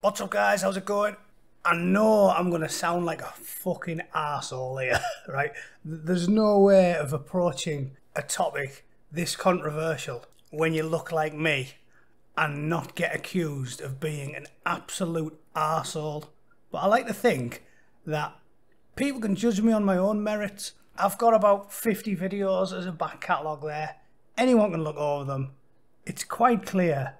What's up guys, how's it going? I know I'm going to sound like a fucking arsehole here, right? There's no way of approaching a topic this controversial when you look like me and not get accused of being an absolute arsehole. But I like to think that people can judge me on my own merits. I've got about 50 videos as a back catalogue there. Anyone can look over them. It's quite clear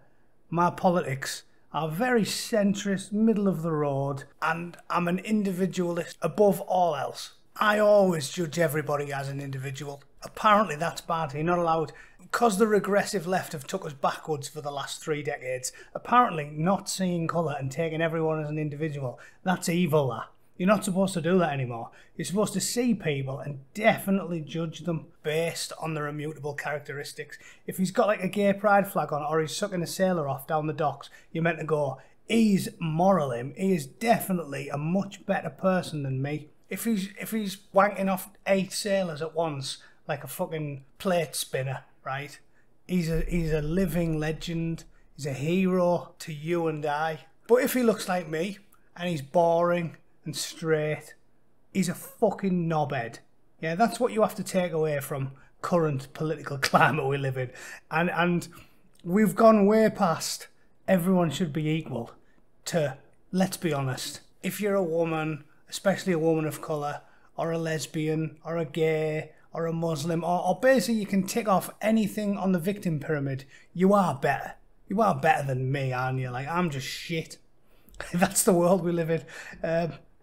my politics are very centrist, middle of the road, and I'm an individualist above all else. I always judge everybody as an individual. Apparently that's bad. You're not allowed, because the regressive left have took us backwards for the last 3 decades, apparently not seeing colour and taking everyone as an individual, that's evil, that. You're not supposed to do that anymore. You're supposed to see people and definitely judge them based on their immutable characteristics. If he's got like a gay pride flag on or he's sucking a sailor off down the docks, you're meant to go, he's moral him. He is definitely a much better person than me. If he's wanking off 8 sailors at once like a fucking plate spinner, right? He's a living legend. He's a hero to you and I. But if he looks like me and he's boring and straight, he's a fucking knobhead. Yeah, that's what you have to take away from current political climate we live in. And we've gone way past everyone should be equal to, let's be honest, if you're a woman, especially a woman of colour, or a lesbian, or a gay, or a Muslim, or basically you can tick off anything on the victim pyramid, you are better. You are better than me, aren't you? Like, I'm just shit. That's the world we live in.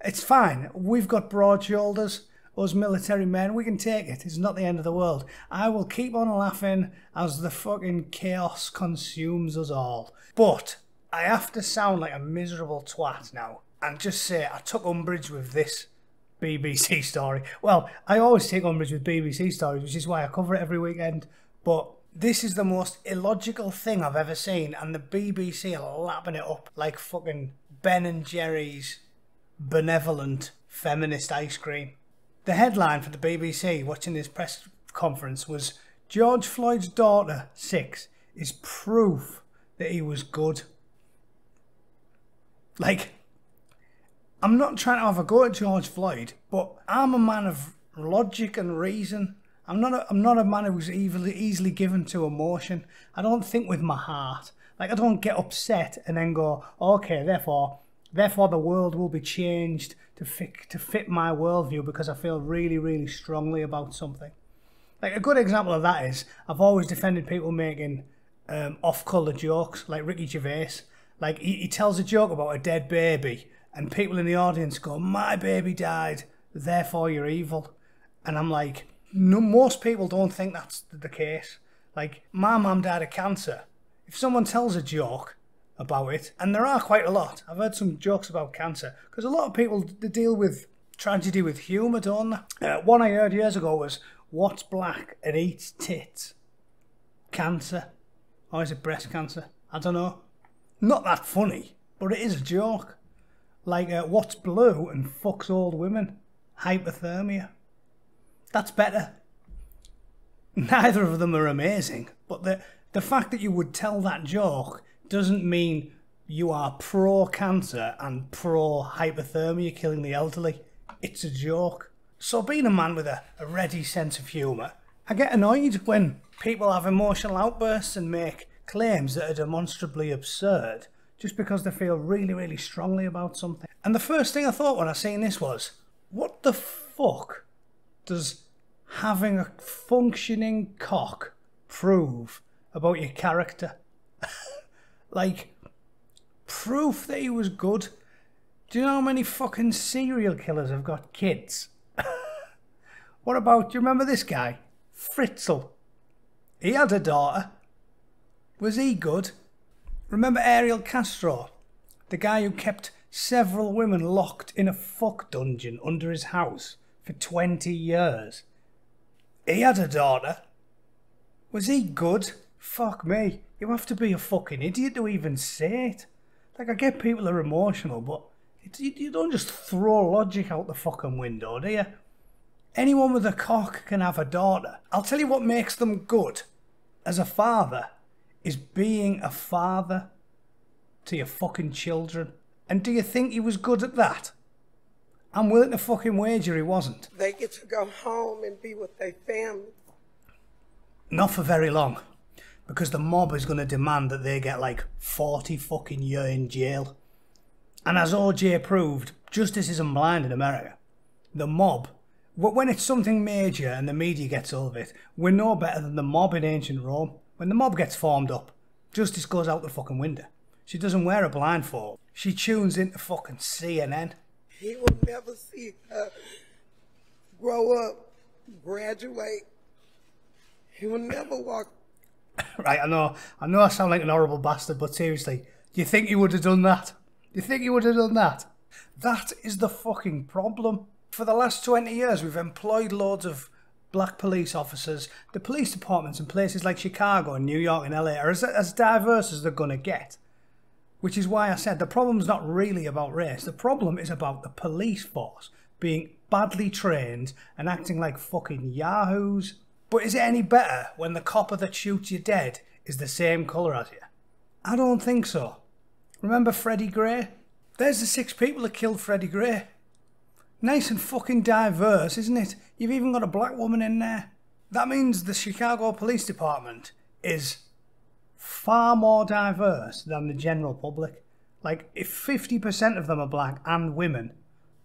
It's fine. We've got broad shoulders. Us military men, we can take it. It's not the end of the world. I will keep on laughing as the fucking chaos consumes us all. But I have to sound like a miserable twat now and just say I took umbrage with this BBC story. Well, I always take umbrage with BBC stories, which is why I cover it every weekend. But this is the most illogical thing I've ever seen, and the BBC are lapping it up like fucking Ben and Jerry's benevolent feminist ice cream. The headline for the BBC watching this press conference was George Floyd's daughter, 6, is proof that he was good. Like, I'm not trying to have a go at George Floyd, but I'm a man of logic and reason. I'm not a man who's easily given to emotion. I don't think with my heart. Like, I don't get upset and then go, okay, therefore the world will be changed to fit my worldview because I feel really, really strongly about something. Like, a good example of that is, I've always defended people making off-colour jokes, like Ricky Gervais. Like, he tells a joke about a dead baby, and people in the audience go, my baby died, therefore you're evil. And I'm like, no, most people don't think that's the case. Like, my mum died of cancer. If someone tells a joke about it, and there are quite a lot. I've heard some jokes about cancer, because a lot of people deal with tragedy with humour, don't they? One I heard years ago was, what's black and eats tits? Cancer. Or is it breast cancer? I don't know. Not that funny, but it is a joke. Like, what's blue and fucks old women? Hypothermia. That's better. Neither of them are amazing, but the fact that you would tell that joke doesn't mean you are pro-cancer and pro-hypothermia killing the elderly. It's a joke. So being a man with a ready sense of humour, I get annoyed when people have emotional outbursts and make claims that are demonstrably absurd just because they feel really, really strongly about something. And the first thing I thought when I seen this was, what the fuck does having a functioning cock prove about your character? Like, proof that he was good. Do you know how many fucking serial killers have got kids? What about, do you remember this guy? Fritzl. He had a daughter. Was he good? Remember Ariel Castro? The guy who kept several women locked in a fuck dungeon under his house for 20 years. He had a daughter. Was he good? Fuck me. You have to be a fucking idiot to even say it. Like, I get people are emotional, but you don't just throw logic out the fucking window, do you? Anyone with a cock can have a daughter. I'll tell you what makes them good as a father is being a father to your fucking children And do you think he was good at that? I'm willing to fucking wager he wasn't. They get to go home and be with their family. Not for very long. Because the mob is going to demand that they get like 40 fucking years in jail. And as OJ proved, justice isn't blind in America. The mob, when it's something major and the media gets all of it, we're no better than the mob in ancient Rome. When the mob gets formed up, justice goes out the fucking window. She doesn't wear a blindfold. She tunes into fucking CNN. He will never see her grow up, graduate. He will never walk. Right, I know I sound like an horrible bastard, but seriously, do you think he would have done that? Do you think he would have done that? That is the fucking problem. For the last 20 years, we've employed loads of black police officers. The police departments in places like Chicago and New York and LA are as diverse as they're going to get. Which is why I said the problem's not really about race. The problem is about the police force being badly trained and acting like fucking yahoos. But is it any better when the copper that shoots you dead is the same colour as you? I don't think so. Remember Freddie Gray? There's the 6 people that killed Freddie Gray. Nice and fucking diverse, isn't it? You've even got a black woman in there. That means the Chicago Police Department is far more diverse than the general public. Like, if 50% of them are black and women,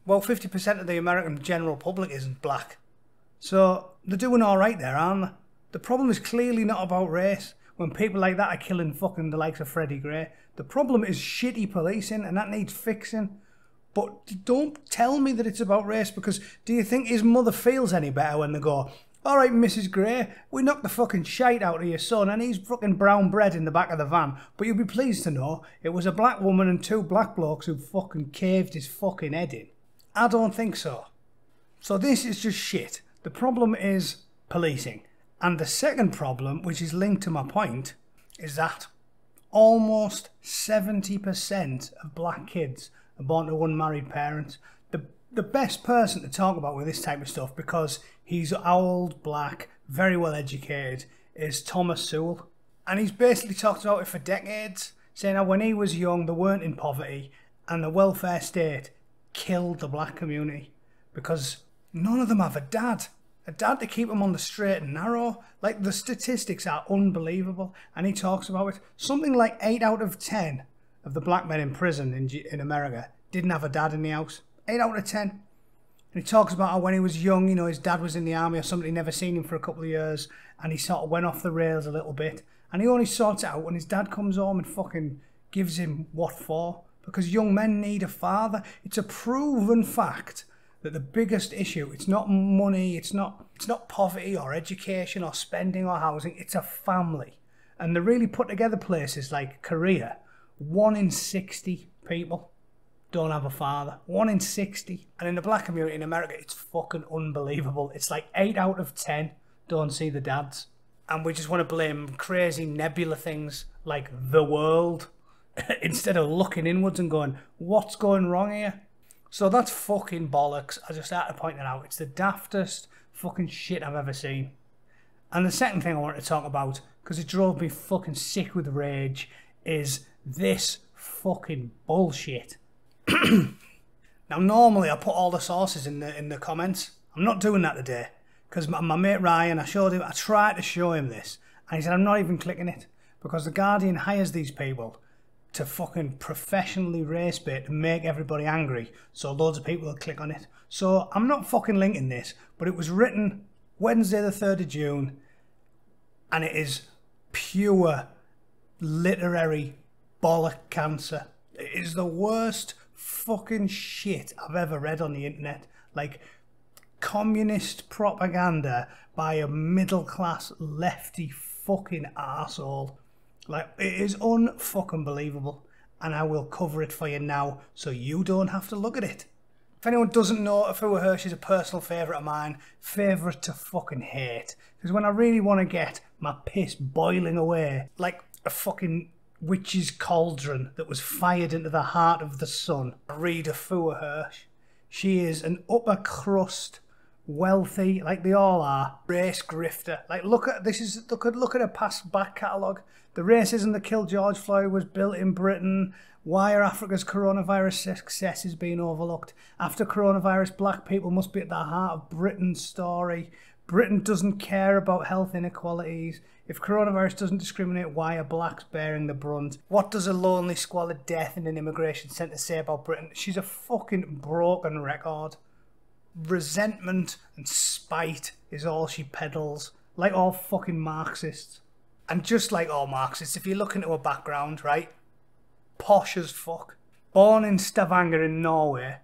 well, 50% of the American general public isn't black. So, they're doing alright there, aren't they? The problem is clearly not about race, when people like that are killing fucking the likes of Freddie Gray. The problem is shitty policing, and that needs fixing. But don't tell me that it's about race, because do you think his mother feels any better when they go, alright, Mrs. Gray, we knocked the fucking shite out of your son and he's fucking brown bread in the back of the van, but you'll be pleased to know it was a black woman and 2 black blokes who fucking caved his fucking head in. I don't think so. So this is just shit. The problem is policing. And the second problem, which is linked to my point, is that almost 70% of black kids are born to unmarried parents. The best person to talk about with this type of stuff, because he's old, black, very well educated, is Thomas Sowell. And he's basically talked about it for decades, saying how when he was young they weren't in poverty and the welfare state killed the black community because none of them have a dad to keep them on the straight and narrow. Like, the statistics are unbelievable, and he talks about it. Something like 8 out of 10 of the black men in prison in America didn't have a dad in the house. 8 out of 10. And he talks about how when he was young, you know, his dad was in the army or somebody, never seen him for a couple of years, and he sort of went off the rails a little bit, and he only sorts it out when his dad comes home and fucking gives him what for, because young men need a father. It's a proven fact that the biggest issue, it's not money, it's not poverty or education or spending or housing, it's a family. And the really put together places like Korea, 1 in 60 people don't have a father. 1 in 60. And in the black community in America, it's fucking unbelievable. It's like 8 out of 10 don't see the dads. And we just want to blame crazy nebula things like the world instead of looking inwards and going, what's going wrong here? So that's fucking bollocks. I just had to point that out. It's the daftest fucking shit I've ever seen. And the second thing I want to talk about, because it drove me fucking sick with rage, is this fucking bullshit. Now, normally I put all the sources in the comments. I'm not doing that today, because my mate Ryan, I tried to show him this, and he said I'm not even clicking it, because The Guardian hires these people to fucking professionally race bait to make everybody angry, so loads of people will click on it. So I'm not fucking linking this, but it was written Wednesday the 3rd of June, and it is pure literary bollock cancer. It is the worst fucking shit I've ever read on the internet. Like, communist propaganda by a middle class lefty fucking arsehole. Like, it is unfucking believable, and I will cover it for you now so you don't have to look at it. If anyone doesn't know, Afua Hirsch is a personal favourite of mine, favourite to fucking hate, because when I really want to get my piss boiling away like a fucking witch's cauldron that was fired into the heart of the sun, I read Afua Hirsch. She is an upper crust wealthy, like they all are, race grifter. Like look at a past back catalogue. The racism that killed George Floyd was built in Britain. Why are Africa's coronavirus successes being overlooked? After coronavirus, black people must be at the heart of Britain's story. Britain doesn't care about health inequalities. If coronavirus doesn't discriminate, why are blacks bearing the brunt? What does a lonely, squalid death in an immigration centre say about Britain? She's a fucking broken record. Resentment and spite is all she peddles, like all fucking Marxists. And just like all Marxists, if you look into her background, right, posh as fuck. Born in Stavanger in Norway.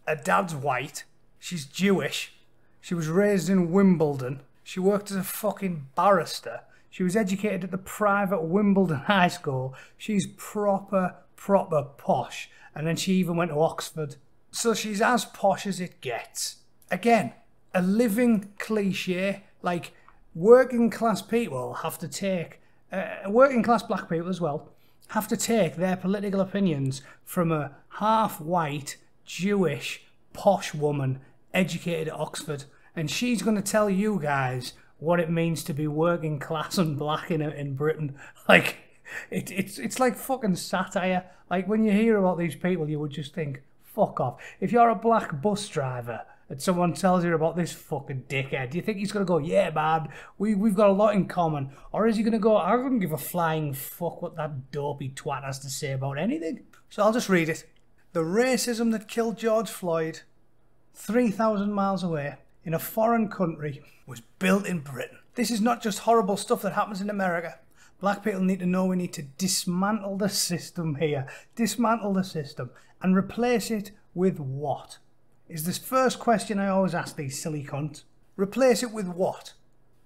Her dad's white. She's Jewish. She was raised in Wimbledon. She worked as a fucking barrister. She was educated at the private Wimbledon High School. She's proper posh. And then she even went to Oxford. So she's as posh as it gets. Again, a living cliche. Like, working class people have to take... working class black people as well have to take their political opinions from a half-white, Jewish, posh woman educated at Oxford. And she's going to tell you guys what it means to be working class and black in Britain. Like, it's like fucking satire. Like, when you hear about these people, you would just think, fuck off. If you're a black bus driver and someone tells you about this fucking dickhead, do you think he's going to go, yeah, man, we've got a lot in common? Or is he going to go, I wouldn't give a flying fuck what that dopey twat has to say about anything? So I'll just read it. The racism that killed George Floyd 3,000 miles away in a foreign country was built in Britain. This is not just horrible stuff that happens in America. Black people need to know we need to dismantle the system here. Dismantle the system. And replace it with what? Is this first question I always ask these silly cunts. Replace it with what?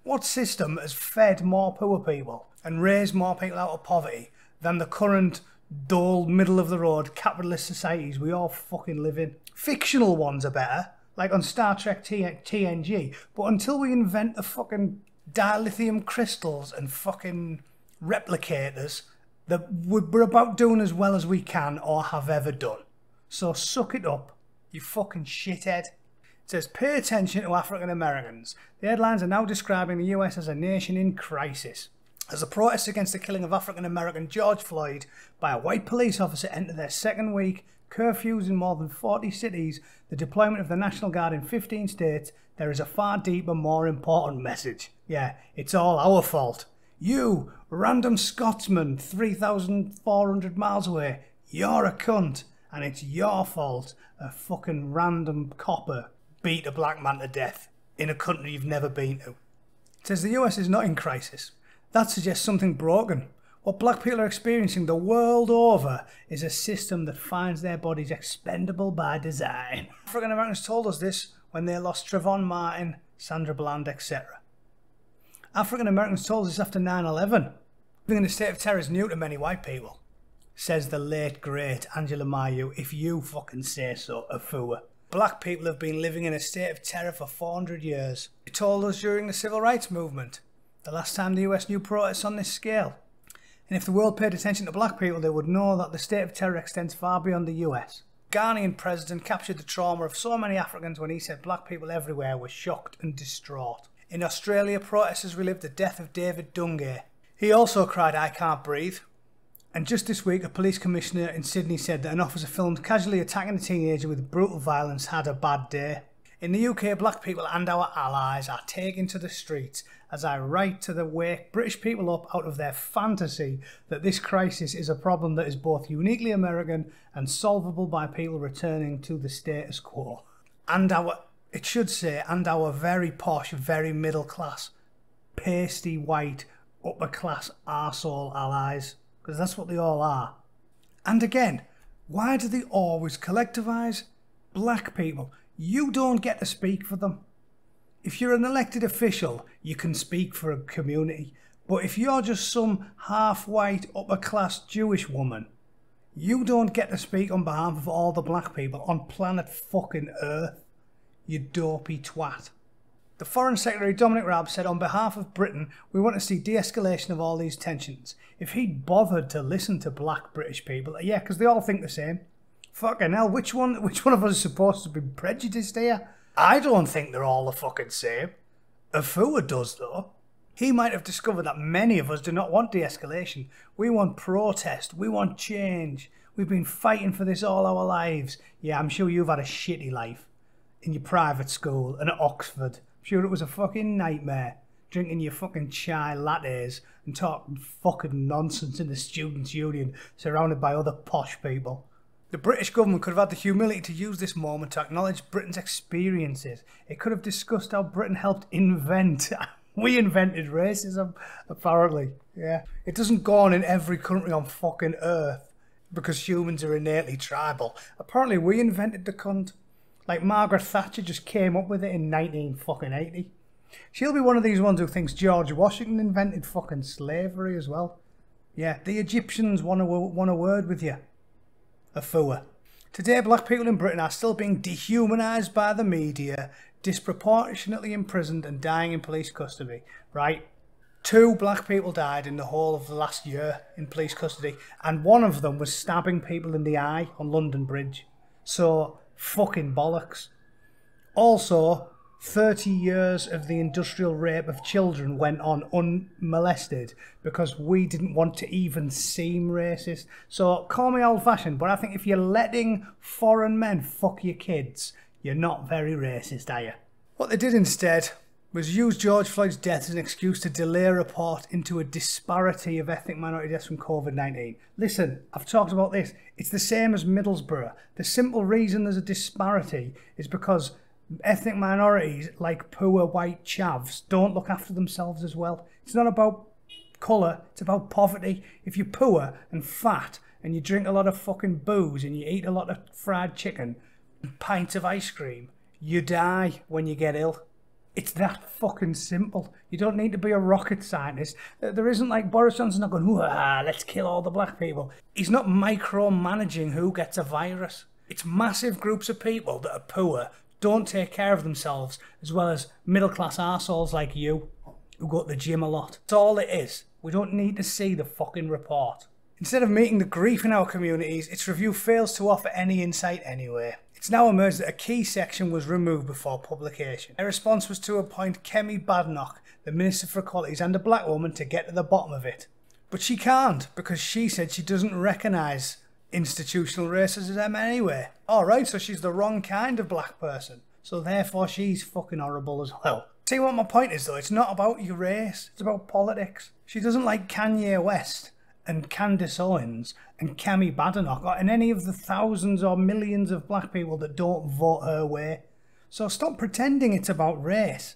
What system has fed more poor people and raised more people out of poverty than the current dull, middle-of-the-road capitalist societies we all fucking live in? Fictional ones are better, like on Star Trek TNG, but until we invent the fucking dilithium crystals and fucking replicators, we're about doing as well as we can or have ever done. So suck it up, you fucking shithead. It says, pay attention to African Americans. The headlines are now describing the US as a nation in crisis. As the protests against the killing of African American George Floyd by a white police officer enter their second week, curfews in more than 40 cities, the deployment of the National Guard in 15 states, there is a far deeper, more important message. Yeah, it's all our fault. You, random Scotsman 3,400 miles away, you're a cunt. And it's your fault a fucking random copper beat a black man to death in a country you've never been to. It says the US is not in crisis. That suggests something broken. What black people are experiencing the world over is a system that finds their bodies expendable by design. African Americans told us this when they lost Trayvon Martin, Sandra Bland, etc. African Americans told us this after 9/11. Living in a state of terror is new to many white people. Says the late, great Angela Mayu, if you fucking say so, Afua. Black people have been living in a state of terror for 400 years. They told us during the Civil Rights Movement, the last time the US knew protests on this scale. And if the world paid attention to black people, they would know that the state of terror extends far beyond the US. Ghanaian president captured the trauma of so many Africans when he said black people everywhere were shocked and distraught. In Australia, protesters relived the death of David Dungay. He also cried, I can't breathe. And just this week, a police commissioner in Sydney said that an officer filmed casually attacking a teenager with brutal violence had a bad day. In the UK, black people and our allies are taken to the streets as I write to wake British people up out of their fantasy that this crisis is a problem that is both uniquely American and solvable by people returning to the status quo. And it should say, and our very posh, very middle class, pasty white, upper class arsehole allies. Because that's what they all are. And again, why do they always collectivise black people? You don't get to speak for them. If you're an elected official, you can speak for a community. But if you're just some half-white, upper-class Jewish woman, you don't get to speak on behalf of all the black people on planet fucking Earth. You dopey twat. The Foreign Secretary Dominic Raab said on behalf of Britain, we want to see de-escalation of all these tensions. If he'd bothered to listen to black British people, because they all think the same. Fucking hell, which one of us is supposed to be prejudiced here? I don't think they're all the fucking same. Afua does, though. He might have discovered that many of us do not want de-escalation. We want protest. We want change. We've been fighting for this all our lives. Yeah, I'm sure you've had a shitty life. In your private school and at Oxford. I'm sure it was a fucking nightmare. Drinking your fucking chai lattes and talking fucking nonsense in the Students' Union surrounded by other posh people. The British government could have had the humility to use this moment to acknowledge Britain's experiences. It could have discussed how Britain helped invent. We invented racism, apparently. Yeah. It doesn't go on in every country on fucking earth because humans are innately tribal. Apparently we invented the cunt. Like Margaret Thatcher just came up with it in 1980. She'll be one of these ones who thinks George Washington invented fucking slavery as well. Yeah, the Egyptians want a word with you. Afua. Today, black people in Britain are still being dehumanised by the media, disproportionately imprisoned and dying in police custody. Right? 2 black people died in the whole of the last year in police custody, and one of them was stabbing people in the eye on London Bridge. So, fucking bollocks. Also, 30 years of the industrial rape of children went on unmolested because we didn't want to even seem racist. So call me old-fashioned, but I think if you're letting foreign men fuck your kids, you're not very racist, are you? What they did instead was use George Floyd's death as an excuse to delay a report into a disparity of ethnic minority deaths from COVID-19. Listen, I've talked about this. It's the same as Middlesbrough. The simple reason there's a disparity is because ethnic minorities, like poor white chavs, don't look after themselves as well. It's not about colour, it's about poverty. If you're poor and fat and you drink a lot of fucking booze and you eat a lot of fried chicken and pints of ice cream, you die when you get ill. It's that fucking simple. You don't need to be a rocket scientist. There isn't like Boris Johnson not going, let's kill all the black people. He's not micromanaging who gets a virus. It's massive groups of people that are poor, don't take care of themselves, as well as middle-class arseholes like you, who go to the gym a lot. That's all it is. We don't need to see the fucking report. Instead of meeting the grief in our communities, its review fails to offer any insight anyway. It's now emerged that a key section was removed before publication. Their response was to appoint Kemi Badenoch, the Minister for Equalities, and a black woman to get to the bottom of it. But she can't, because she said she doesn't recognise institutional racism anyway. Alright, so she's the wrong kind of black person. So therefore she's fucking horrible as well. See what my point is though? It's not about your race, it's about politics. She doesn't like Kanye West and Candace Owens and Kemi Badenoch and any of the thousands or millions of black people that don't vote her way. So stop pretending it's about race.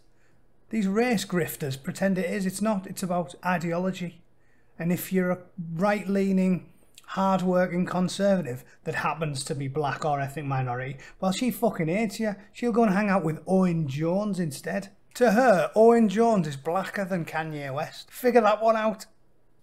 These race grifters pretend it is. It's not. It's about ideology. And if you're a right-leaning, hard-working conservative that happens to be black or ethnic minority, well, she fucking hates you. She'll go and hang out with Owen Jones instead. To her, Owen Jones is blacker than Kanye West. Figure that one out.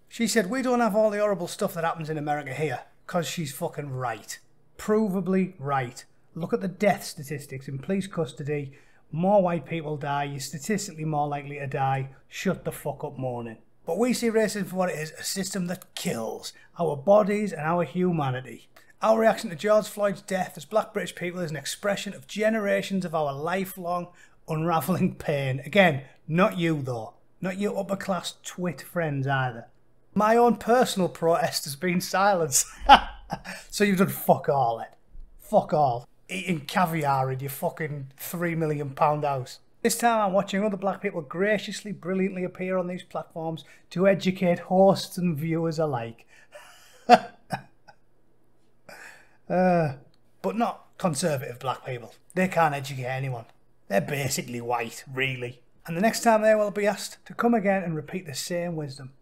She said, we don't have all the horrible stuff that happens in America here, because she's fucking right. Provably right. Look at the death statistics in police custody. More white people die, you're statistically more likely to die. Shut the fuck up, moaning. But we see racism for what it is, a system that kills our bodies and our humanity. Our reaction to George Floyd's death as black British people is an expression of generations of our lifelong unravelling pain. Again, not you though. Not your upper class twit friends either. My own personal protest has been silence. So you've done fuck all then. Fuck all. Eating caviar in your fucking £3 million house. This time I'm watching other black people graciously, brilliantly appear on these platforms to educate hosts and viewers alike. But not conservative black people. They can't educate anyone. They're basically white, really. And the next time they will be asked to come again and repeat the same wisdom.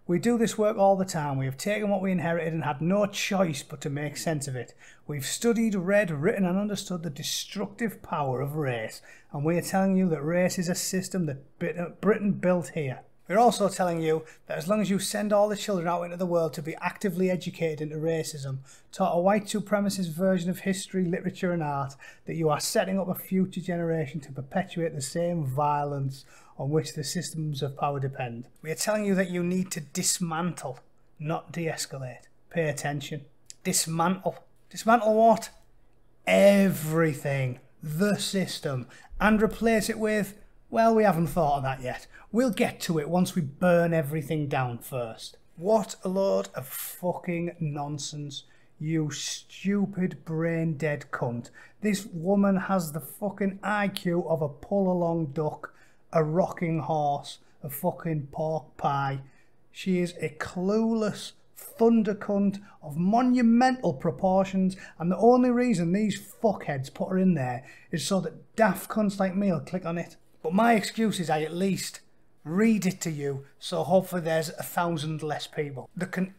We do this work all the time. We have taken what we inherited and had no choice but to make sense of it. We've studied, read, written and understood the destructive power of race. And we are telling you that race is a system that Britain built here. We're also telling you that as long as you send all the children out into the world to be actively educated into racism, taught a white supremacist version of history, literature and art, that you are setting up a future generation to perpetuate the same violence on which the systems of power depend. We are telling you that you need to dismantle, not de-escalate. Pay attention. Dismantle. Dismantle what? Everything the system and replace it with, well, we haven't thought of that yet. We'll get to it once we burn everything down first. What a load of fucking nonsense, you stupid brain-dead cunt. This woman has the fucking IQ of a pull-along duck, a rocking horse, a fucking pork pie. She is a clueless thunder cunt of monumental proportions, and the only reason these fuckheads put her in there is so that daft cunts like me will click on it. But my excuse is I at least read it to you, so hopefully there's 1,000 less people that can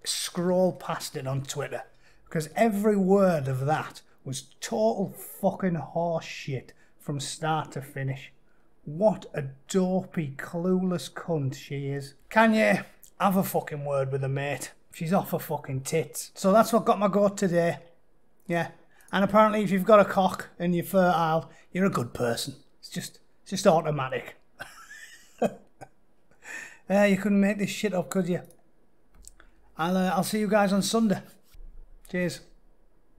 scroll past it on Twitter, because every word of that was total fucking horse shit from start to finish. What a dopey, clueless cunt she is. Kanye, have a fucking word with her, mate. She's off her fucking tits. So that's what got my goat today. Yeah. And apparently if you've got a cock and you're fertile, you're a good person. It's just automatic. You couldn't make this shit up, could you? I'll see you guys on Sunday. Cheers.